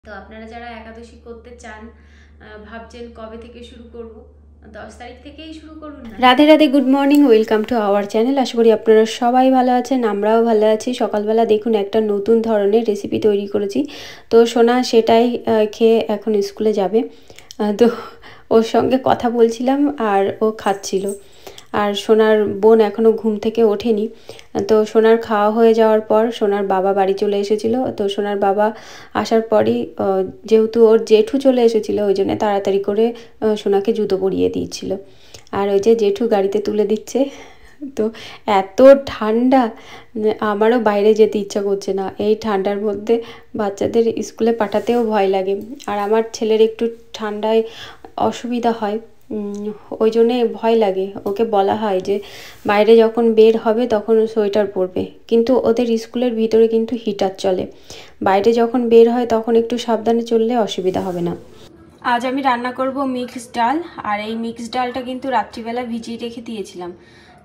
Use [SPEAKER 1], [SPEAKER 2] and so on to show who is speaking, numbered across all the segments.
[SPEAKER 1] তো আপনারা যারা একাদশী করতে চান, ভাবছেন কবে থেকে শুরু করব, 10 তারিখ থেকেই শুরু করুন না।
[SPEAKER 2] Radhe Radhe, good morning, welcome to our channel. আশা করি আপনারা সবাই ভালো আছেন, আমরাও ভালো আছি। সকালবেলা দেখুন একটা নতুন ধরনের রেসিপি তৈরি করেছি। তো সোনা সেটাই খেয়ে এখন স্কুলে যাবে। তো ওর সঙ্গে কথা বলছিলাম আর ও খাচ্ছিল। আর সোনার বোন এখনও ঘুম থেকে ওঠেনি। তো সোনার খাওয়া হয়ে যাওয়ার পর সোনার বাবা বাড়ি চলে এসেছিলো। তো সোনার বাবা আসার পরই যেহেতু ওর জেঠু চলে এসেছিলো, ওই জন্য তাড়াতাড়ি করে সোনাকে জুতো পরিয়ে দিয়েছিল। আর ওই যে জেঠু গাড়িতে তুলে দিচ্ছে। তো এত ঠান্ডা, আমারও বাইরে যেতে ইচ্ছা করছে না। এই ঠান্ডার মধ্যে বাচ্চাদের স্কুলে পাঠাতেও ভয় লাগে। আর আমার ছেলের একটু ঠান্ডায় অসুবিধা হয়, ওই জন্যে ভয় লাগে। ওকে বলা হয় যে বাইরে যখন বের হবে তখন সোয়েটার পরবে, কিন্তু ওদের স্কুলের ভিতরে কিন্তু হিটার চলে। বাইরে যখন বের হয় তখন একটু সাবধানে চললে অসুবিধা হবে না। আজ আমি রান্না করব মিক্সড ডাল। আর এই মিক্সড ডালটা কিন্তু রাত্রিবেলা ভিজিয়ে রেখে দিয়েছিলাম।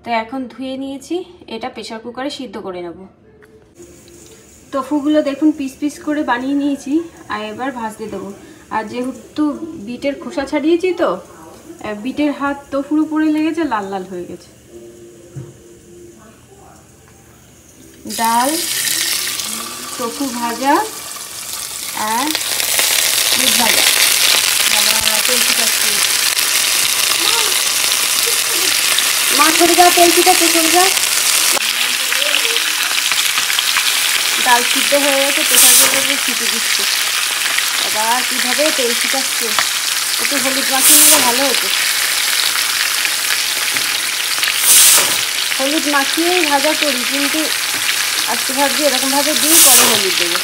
[SPEAKER 2] তো এখন ধুয়ে নিয়েছি, এটা প্রেসার কুকারে সিদ্ধ করে নেব। টফুগুলো দেখুন পিস পিস করে বানিয়ে নিয়েছি, আর এবার ভাজতে দেবো। আর যেহেতু বিটের খোসা ছাড়িয়েছি, তো বিটের হাত টফুর উপরে লেগেছে, লাল লাল হয়ে গেছে। ডাল, টফু ভাজা আর বিট ভাজা। মা সরে যাও, তেল ছিটাচ্ছে, সরে যাও। ডাল সিদ্ধ হয়ে গেছে, প্রেসার কুকারে ছিটে দিচ্ছে। আবার কীভাবে তেল ছিটাচ্ছে, একটু হলুদ মাখিয়ে নিলে ভালো হতো। হলুদ মাখিয়েই ভাজা করি, কিন্তু আজকে ভাবছি এরকমভাবে দিই, পরে হলুদ দেবো।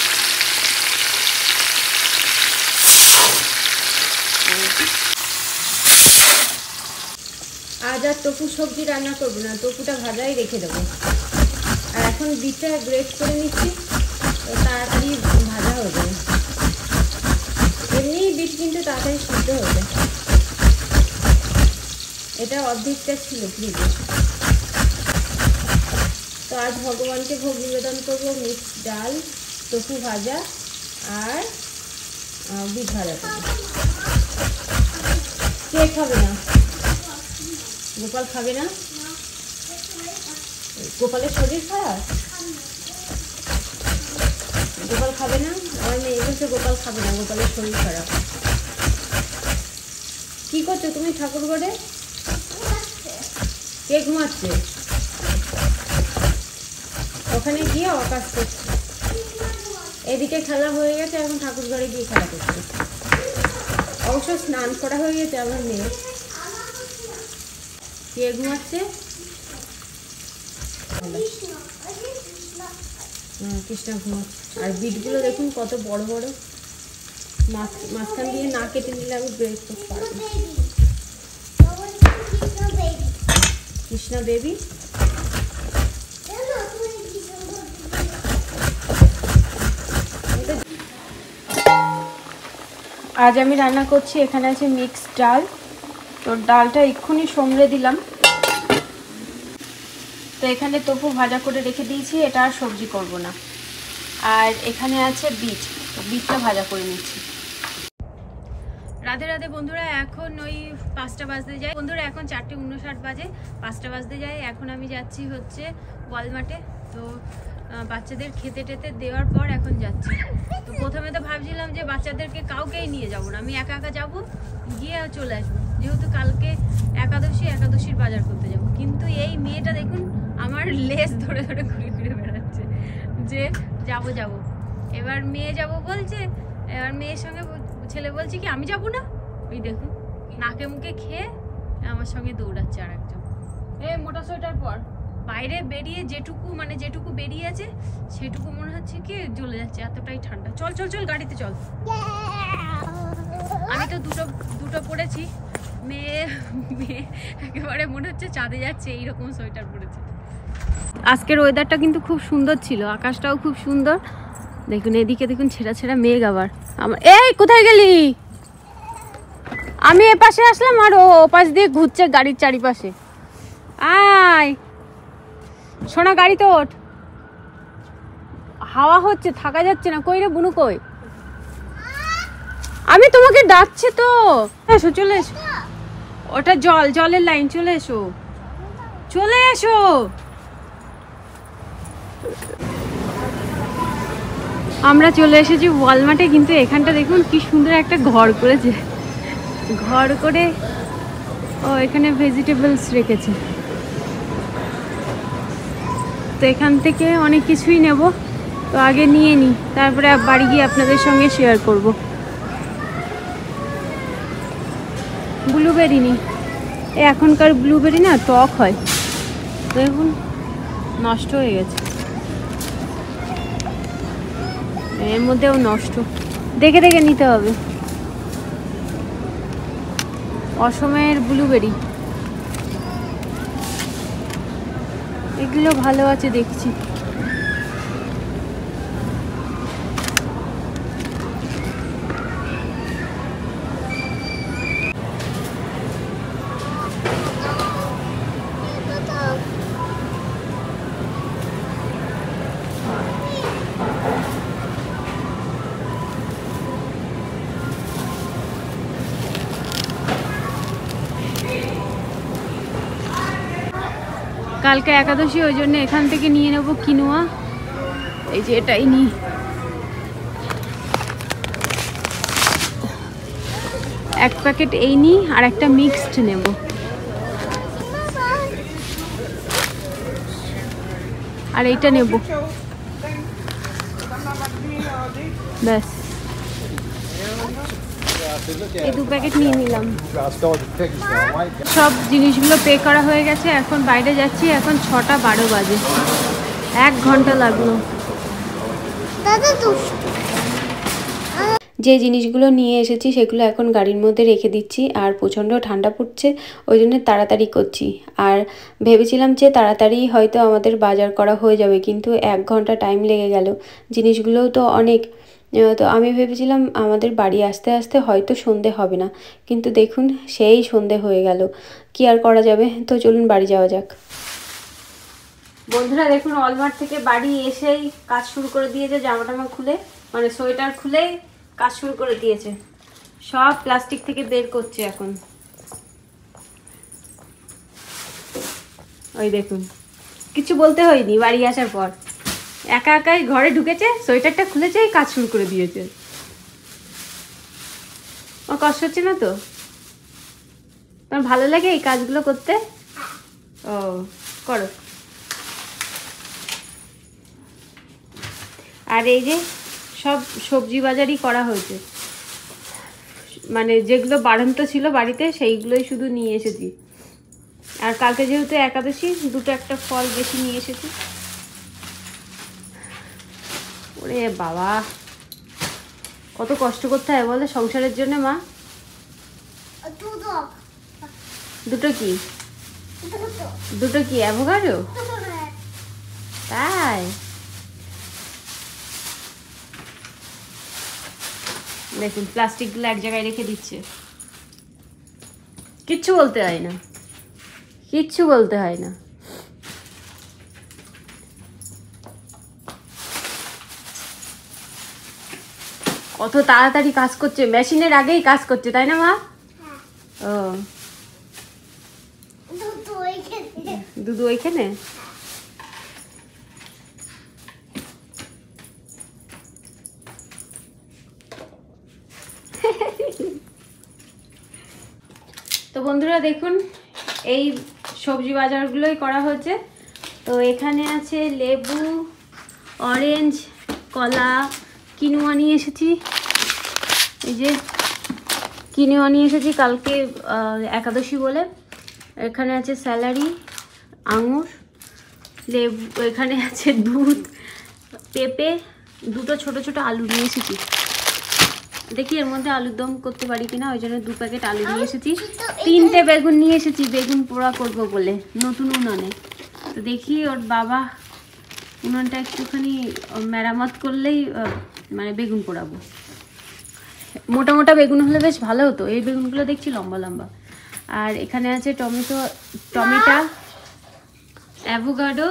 [SPEAKER 2] আজ আর টফু সবজি রান্না করবো না, টফুটা ভাজাই রেখে দেবো। আর এখন বিটটা গ্রেট করে নিচ্ছি, তাড়াতাড়ি ভাজা হয়ে যাবে। এমনি বিট কিন্তু তাড়াতাড়ি সিদ্ধ হয়ে যায়। এটা অর্ধেকটা ছিল ফ্রিজে। তো আজ ভগবানকে ভোগ নিবেদন করবো মিক্সড ডাল, টফু ভাজা আর বিট ভাজা করবো। কে খাবে না? গোপাল খাবে না? গোপালের শরীর খারাপ, গোপাল খাবে না। আমার মেয়ে বলছে গোপাল খাবে না, গোপালের শরীর খারাপ। কি করছো তুমি ঠাকুর ঘরে? কে ঘুমাচ্ছে? ওখানে গিয়ে আকাশ করছে। এদিকে খেলা হয়ে গেছে, এখন ঠাকুর ঘরে গিয়ে খেলা করছে। অবশ্য স্নান করা হয়ে গেছে আমার মেয়ে। কে ঘুমাচ্ছে? কৃষ্ণা ঘুমাচ্ছে। আর বিটগুলো দেখুন কত বড় বড়, মাঝখান দিয়ে না কেটে নিলে আমি ব্রেক করতে পারবো। কৃষ্ণা বেবি। আজ আমি রান্না করছি, এখানে আছে মিক্সড ডাল। তো ডালটা এক্ষুনি সমড়ে দিলাম। তো এখানে টফু ভাজা করে রেখে দিয়েছি, এটা আর সবজি করব না। আর এখানে আছে বিট, তো বিটটা ভাজা করে নিচ্ছি। রাধে রাধে বন্ধুরা, এখন ওই 5টা বাজতে যায়। বন্ধুরা এখন 4:59 বাজে, 5টা বাজতে যায়। এখন আমি যাচ্ছি হচ্ছে ওয়ালমার্টে। তো বাচ্চাদের খেতে টেতে দেওয়ার পর এখন যাচ্ছি। তো প্রথমে তো ভাবছিলাম যে বাচ্চাদেরকে কাউকেই নিয়ে যাব না, আমি একা একা যাবো, গিয়ে চলে আসবো, যেহেতু কালকে একাদশীর বাজার করতে যাব। কিন্তু এই মেয়েটা দেখুন আমার লেজ ধরে ধরে ঘুরে ঘুরে বেড়াচ্ছে যে যাব। এবার মেয়ে যাব বলছে, এবার মেয়ের সঙ্গে ছেলে বলছে কি আমি যাব না। ওই দেখুন নাকে মুখে খেয়ে আমার সঙ্গে দৌড়াচ্ছে আর একজন। মোটা সোয়েটার পর। বাইরে বেরিয়ে যেটুকু বেরিয়ে আছে সেটুকু মনে হচ্ছে কি জ্বলে যাচ্ছে, এতটাই ঠান্ডা। চল চল চল, গাড়িতে চল। আমি তো দুটো পরেছি, মেয়ে একেবারে মনে হচ্ছে চাঁদে যাচ্ছে, এইরকম সোয়েটার পরেছে। আজকের ওয়েদারটা কিন্তু খুব সুন্দর ছিল, আকাশটাও খুব সুন্দর। দেখুন এদিকে দেখুন ছেঁড়া ছেঁড়া মেঘ। আবার আমার কোথায় গেলি? আমি এ পাশে আসলাম আর ও পাশ দিয়ে ঘুরছে গাড়ির চারিপাশে। আয় সোনা, গাড়িতে ওঠ। হাওয়া হচ্ছে, থাকা যাচ্ছে না। কই রে বুনু, কই? আমি তোমাকে ডাকছি তো, এসো চলে এসো। ওটা জলের লাইন, চলে এসো চলে এসো। আমরা চলে এসেছি ওয়ালমার্টে, কিন্তু এখানটা দেখুন কি সুন্দর একটা ঘর করেছে, ঘর করে ও এখানে ভেজিটেবলস রেখেছে। তো এখান থেকে অনেক কিছুই নেব, তো আগে নিয়ে নিই, তারপরে বাড়ি গিয়ে আপনাদের সঙ্গে শেয়ার করব। ব্লুবেরি নিই, এখনকার ব্লুবেরি না টক হয়, দেখুন নষ্ট হয়ে গেছে, এর মধ্যেও নষ্ট, দেখে দেখে নিতে হবে। অসমের ব্লুবেরি, এগুলো ভালো আছে দেখছি। কালকে একাদশী, ওই জন্য এখান থেকে নিয়ে নেব কিনোয়া, এই যে এটাই নিই। এক প্যাকেট এই নিই, আর একটা মিক্সড নেব। আর এইটা নেব, ব্যাস এই 2 প্যাকেট নিয়ে নিলাম। সব জিনিসগুলো পে করা হয়ে গেছে, এখন বাইরে যাচ্ছি। এখন 6:12 বাজে, 1 ঘন্টা লাগলো। যে জিনিসগুলো নিয়ে এসেছি সেগুলো এখন গাড়ির মধ্যে রেখে দিচ্ছি, আর প্রচণ্ড ঠান্ডা পড়ছে, ওই জন্য তাড়াতাড়ি করছি। আর ভেবেছিলাম যে তাড়াতাড়ি হয়তো আমাদের বাজার করা হয়ে যাবে, কিন্তু 1 ঘন্টা টাইম লেগে গেল। জিনিসগুলোও তো অনেক, তো আমি ভেবেছিলাম আমাদের বাড়ি আসতে আসতে হয়তো সন্ধে হবে না, কিন্তু দেখুন সেই সন্ধে হয়ে গেল। কি আর করা যাবে, তো চলুন বাড়ি যাওয়া যাক। বন্ধুরা দেখুন, ওয়ালমার্ট থেকে বাড়ি এসেই কাজ শুরু করে দিয়েছে, জামা টামা খুলে, মানে সোয়েটার খুলে কাজ শুরু করে দিয়েছে। সব প্লাস্টিক থেকে বের করছে এখন, ওই দেখুন, কিছু বলতে হয়নি। বাড়ি আসার পর একা একাই ঘরে ঢুকেছে, সোয়েটারটা খুলেছে, কাজ শুরু করে দিয়েছে। ও কষ্ট হচ্ছে না তো? তোমার ভালো লাগে এই কাজগুলো করতে? ও করো। আর এই যে সব সবজি বাজারই করা হয়েছে, মানে যেগুলো বাড়ন্ত ছিল বাড়িতে সেইগুলোই শুধু নিয়ে এসেছি। আর কালকে যেহেতু একাদশী, 2-1 ফল বেশি নিয়ে এসেছি। ওরে বাবা, কত কষ্ট করতে হয় বলে সংসারের জন্য মা। দুটো কি? দুটো কি অ্যাভোকাডো? তাই দেখুন, প্লাস্টিকগুলো এক জায়গায় রেখে দিচ্ছে, কিচ্ছু বলতে হয় না, কিচ্ছু বলতে হয় না। কত তাড়াতাড়ি কাজ করছে, মেশিনের আগেই কাজ করছে, তাই না মা? ও দুধ ওইখানে। তো বন্ধুরা দেখুন, এই সবজি বাজারগুলোই করা হচ্ছে। তো এখানে আছে লেবু, অরেঞ্জ, কলা, কিনোয়া নিয়ে এসেছি। এই যে কিনোয়া নিয়ে এসেছি কালকে একাদশী বলে। এখানে আছে স্যালারি, আঙুর, লেবু, এখানে আছে দুধ, পেঁপে, 2টো ছোট ছোট আলু নিয়ে এসেছি। দেখি এর মধ্যে আলুর দম করতে পারি কিনা, ওই জন্য 2 প্যাকেট আলু নিয়ে এসেছি। 3টে বেগুন নিয়ে এসেছি, বেগুন পোড়া করব বলে, নতুন উনুনে। তো দেখি ওর বাবা উনুনটা একটুখানি মেরামত করলেই মানে বেগুন পোড়াবো। মোটা মোটা বেগুন হলে বেশ ভালো হতো, এই বেগুনগুলো দেখছি লম্বা লম্বা। আর এখানে আছে টমেটো, অ্যাভোকাডো,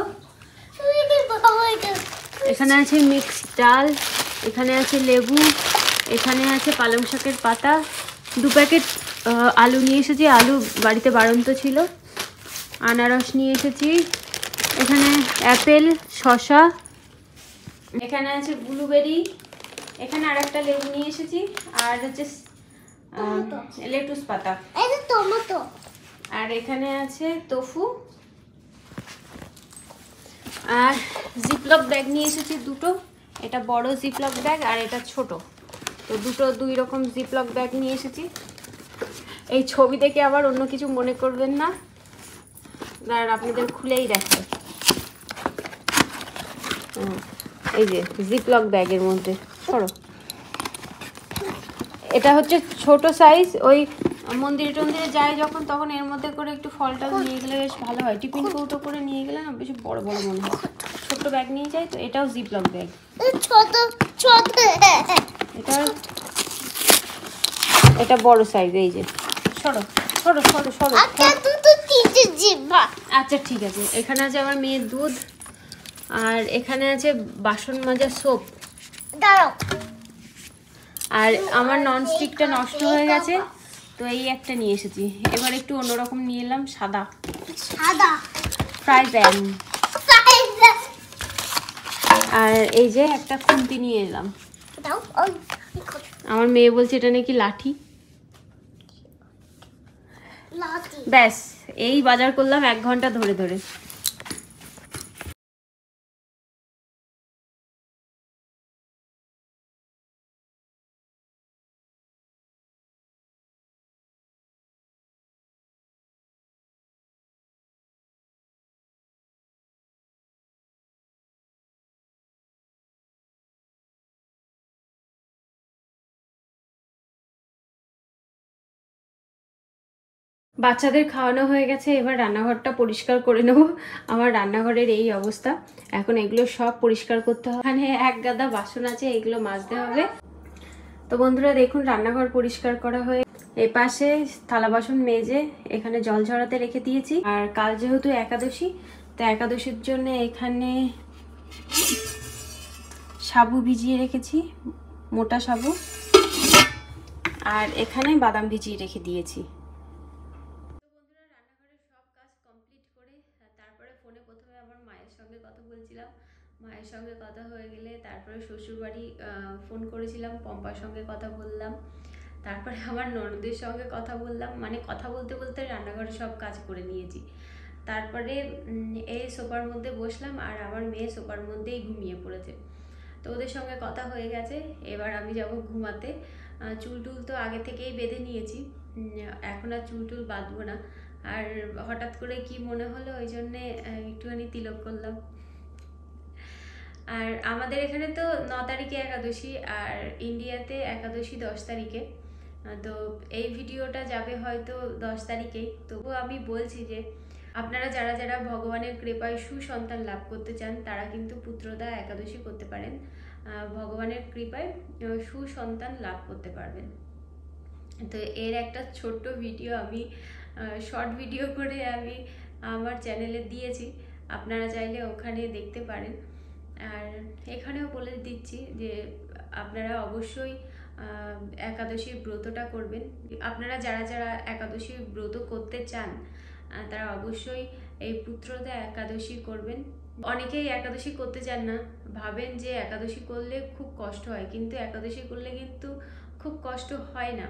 [SPEAKER 2] এখানে আছে মিক্সড ডাল, এখানে আছে লেবু,
[SPEAKER 1] এখানে আছে পালং শাকের পাতা, 2 প্যাকেট আলু নিয়ে এসেছি, আলু বাড়িতে বাড়ন্ত ছিল। আনারস নিয়ে এসেছি, এখানে অ্যাপেল, শসা, এখানে আছে ব্লুবেরি, এখানে আর একটা লেবু নিয়ে এসেছি, আর হচ্ছে লেটুস পাতা, আর এখানে আছে তোফু, আর জিপলক ব্যাগ নিয়ে এসেছি 2টো। এটা বড় জিপলক ব্যাগ আর এটা ছোট, তো 2 রকম জিপলক ব্যাগ নিয়ে এসেছি। এই ছবি দেখে আবার অন্য কিছু মনে করবেন না, আর আপনাদের খুলেই দেখায়। এই যে জিপলক ব্যাগের মধ্যে সরো, এটা হচ্ছে ছোট সাইজ, ওই মন্দিরে টন্দিরে যাই যখন তখন এর মধ্যে করে একটু ফল টল নিয়ে গেলে বেশ ভালো হয়। টিফিন কৌটো করে নিয়ে গেলে না বেশি বড় বড় মনে হয়। ছোট ব্যাগ নিয়ে যাই, তো এটাও জিপলক ব্যাগ, এটা বড় সাইজ। এই যে সরো সরো সরো সরো, আচ্ছা ঠিক আছে। এখানে আছে আমার মেয়ের দুধ, আর এখানে আছে বাসন মাজা সোপ, আর আমার ননস্টিকটা নষ্ট হয়ে গেছে, তো এই একটা নিয়ে এসেছি। এবার একটু অন্যরকম নিয়ে এলাম, সাদা ফ্রাই প্যান, আর এই যে একটা খুন্তি নিয়ে এলাম। আমার মেয়ে বলছে এটা নাকি লাঠি। ব্যাস, এই বাজার করলাম 1 ঘন্টা ধরে ধরে। বাচ্চাদের খাওয়ানো হয়ে গেছে, এবার রান্নাঘরটা পরিষ্কার করে নেব। আমার রান্নাঘরের এই অবস্থা, এখন এগুলো সব পরিষ্কার করতে হবে। এখানে 1 গাদা বাসন আছে, এগুলো মাজতে হবে। তো বন্ধুরা দেখুন, রান্নাঘর পরিষ্কার করা হয়ে এই পাশে থালা বাসন মেজে এখানে জল ঝরাতে রেখে দিয়েছি। আর কাল যেহেতু একাদশী, তো একাদশীর জন্য এখানে সাবু ভিজিয়ে রেখেছি, মোটা সাবু, আর এখানে বাদাম ভিজিয়ে রেখে দিয়েছি। তারপরে ফোনে প্রথমে আমার মায়ের সঙ্গে কথা বলছিলাম, মায়ের সঙ্গে কথা হয়ে গেলে তারপরে শ্বশুরবাড়ি ফোন করেছিলাম, পম্পার সঙ্গে কথা বললাম, তারপরে আমার ননদের সঙ্গে কথা বললাম। মানে কথা বলতে বলতে রান্নাঘরে সব কাজ করে নিয়েছি। তারপরে এই সোফার মধ্যে বসলাম, আর আমার মেয়ে সোফার মধ্যেই ঘুমিয়ে পড়েছে। তো ওদের সঙ্গে কথা হয়ে গেছে, এবার আমি যাব ঘুমাতে। চুল টুল তো আগে থেকেই বেঁধে নিয়েছি, এখন আর চুল টুল বাঁধবো না। আর হঠাৎ করে কি মনে হলো, ওই জন্যে একটুখানি তিলক করলাম। আর আমাদের এখানে তো 9 তারিখে একাদশী, আর ইন্ডিয়াতে একাদশী 10 তারিখে। তো এই ভিডিওটা যাবে হয়তো 10 তারিখেই। তবুও আমি বলছি যে আপনারা যারা যারা ভগবানের কৃপায় সুসন্তান লাভ করতে চান, তারা কিন্তু পুত্রদা একাদশী করতে পারেন। ভগবানের কৃপায় সুসন্তান লাভ করতে পারবেন। তো এর একটা ছোট্ট ভিডিও আমি শর্ট ভিডিও করে আমি আমার চ্যানেলে দিয়েছি, আপনারা চাইলে ওখানে দেখতে পারেন। আর এখানেও বলে দিচ্ছি যে আপনারা অবশ্যই একাদশীর ব্রতটা করবেন। আপনারা যারা যারা একাদশীর ব্রত করতে চান, তারা অবশ্যই এই পুত্রদা একাদশী করবেন। অনেকেই একাদশী করতে চান না, ভাবেন যে একাদশী করলে খুব কষ্ট হয়, কিন্তু একাদশী করলে কিন্তু খুব কষ্ট হয় না।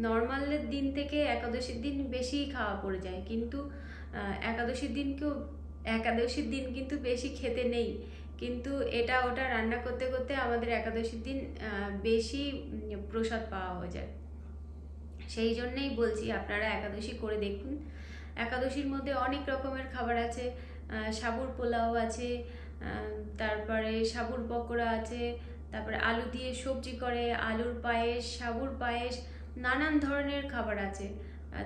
[SPEAKER 1] নর্মালের দিন থেকে একাদশীর দিন বেশি খাওয়া পড়ে যায়, কিন্তু একাদশীর দিন কিন্তু বেশি খেতে নেই, কিন্তু এটা ওটা রান্না করতে করতে আমাদের একাদশীর দিন বেশি প্রসাদ পাওয়া হয়ে যায়। সেই জন্যই বলছি আপনারা একাদশী করে দেখুন। একাদশীর মধ্যে অনেক রকমের খাবার আছে, সাবুর পোলাও আছে, তারপরে সাবুর পকোড়া আছে, তারপরে আলু দিয়ে সবজি করে, আলুর পায়েস, সাবুর পায়েস, নানান ধরনের খাবার আছে।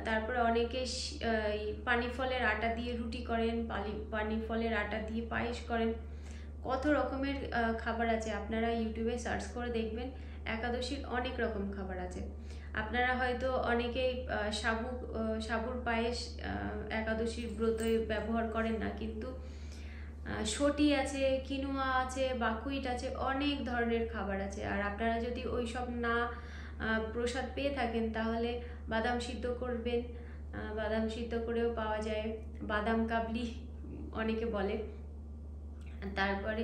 [SPEAKER 1] তারপরে অনেকে পানি ফলের আটা দিয়ে রুটি করেন, পানি ফলের আটা দিয়ে পায়েস করেন, কত রকমের খাবার আছে। আপনারা ইউটিউবে সার্চ করে দেখবেন, একাদশীর অনেক রকম খাবার আছে। আপনারা হয়তো অনেকেই সাবুর পায়েস একাদশীর ব্রতে ব্যবহার করেন না, কিন্তু শটি আছে, কিনোয়া আছে, বাকুইট আছে, অনেক ধরনের খাবার আছে। আর আপনারা যদি ওই সব না প্রসাদ পেয়ে থাকেন তাহলে বাদাম সিদ্ধ করবেন, বাদাম সিদ্ধ করেও পাওয়া যায়, বাদাম কাবলি অনেকে বলে। তারপরে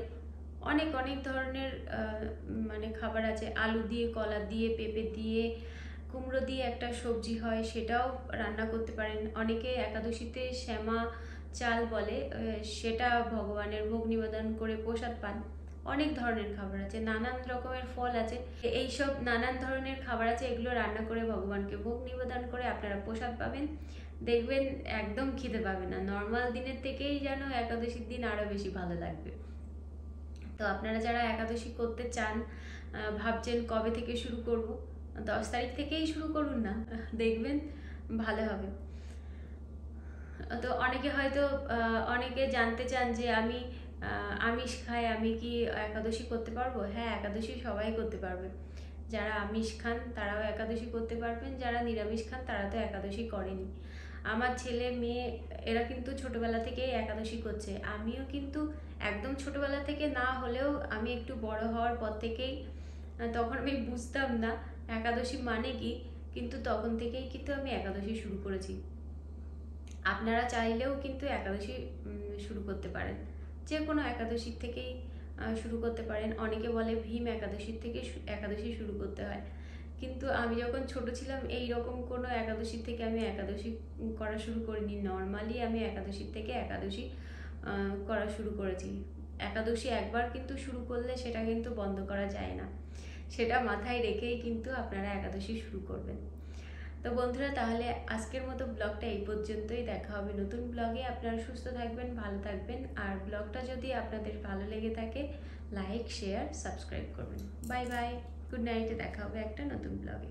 [SPEAKER 1] অনেক অনেক ধরনের মানে খাবার আছে। আলু দিয়ে, কলা দিয়ে, পেঁপে দিয়ে, কুমড়ো দিয়ে একটা সবজি হয়, সেটাও রান্না করতে পারেন। অনেকে একাদশীতে শ্যামা চাল বলে, সেটা ভগবানের ভোগ নিবেদন করে প্রসাদ পান। অনেক ধরনের খাবার আছে, নানান রকমের ফল আছে, এইসব নানান ধরনের খাবার আছে, এগুলো রান্না করে ভগবানকে ভোগ নিবেদন করে আপনারা প্রসাদ পাবেন। দেখবেন একদম খিদে পাবে না, নর্মাল দিনের থেকেই যেন একাদশীর দিন আরো বেশি ভালো লাগবে। তো আপনারা যারা একাদশী করতে চান, ভাবছেন কবে থেকে শুরু করব, 10 তারিখ থেকেই শুরু করুন না, দেখবেন ভালো হবে। তো অনেকে হয়তো অনেকে জানতে চান যে আমি আমিষ খাই, আমি কি একাদশী করতে পারবো? হ্যাঁ, একাদশী সবাই করতে পারবে। যারা আমিষ খান তারাও একাদশী করতে পারবেন, যারা নিরামিষ খান তারা তো একাদশী করেনি। আমার ছেলে মেয়ে এরা কিন্তু ছোটবেলা থেকেই একাদশী করছে। আমিও কিন্তু একদম ছোটবেলা থেকে না হলেও আমি একটু বড় হওয়ার পর থেকেই, তখন আমি বুঝতাম না একাদশী মানে কি, কিন্তু তখন থেকেই কিন্তু আমি একাদশী শুরু করেছি। আপনারা চাইলেও কিন্তু একাদশী শুরু করতে পারেন, যে কোনো একাদশীর থেকেই শুরু করতে পারেন। অনেকে বলে ভীম একাদশীর থেকে একাদশী শুরু করতে হয়, কিন্তু আমি যখন ছোট ছিলাম এই রকম কোনো একাদশীর থেকে আমি একাদশী করা শুরু করিনি। নর্মালি আমি একাদশীর থেকে একাদশী করা শুরু করেছি। একাদশী একবার কিন্তু শুরু করলে সেটা কিন্তু বন্ধ করা যায় না, সেটা মাথায় রেখেই কিন্তু আপনারা একাদশী শুরু করবেন। তো বন্ধুরা, তাহলে আজকের মতো ব্লগটা এই পর্যন্তই। দেখা হবে নতুন ব্লগে। আপনারা সুস্থ থাকবেন, ভালো থাকবেন। আর ব্লগটা যদি আপনাদের ভালো লেগে থাকে, লাইক, শেয়ার, সাবস্ক্রাইব করবেন। বাই বাই, গুড নাইটে দেখা হবে একটা নতুন ব্লগে।